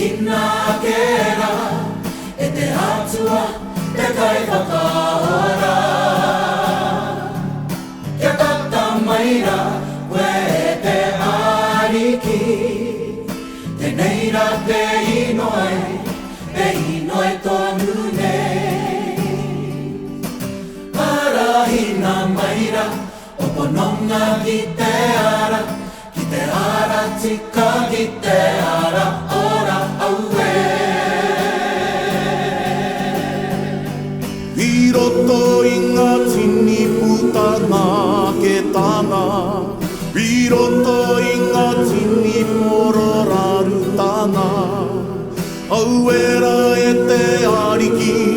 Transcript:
Kina kera e te atua te kai whakaora. Kia tata maira koe e te ariki, tenei rā te inoe tonu nei. Arahina maira o pononga ki te ara tika ki te ara ora aue. I roto i ngā tini putanga ke tanga, i roto i ngā tini moro raru tanga, auera e te ariki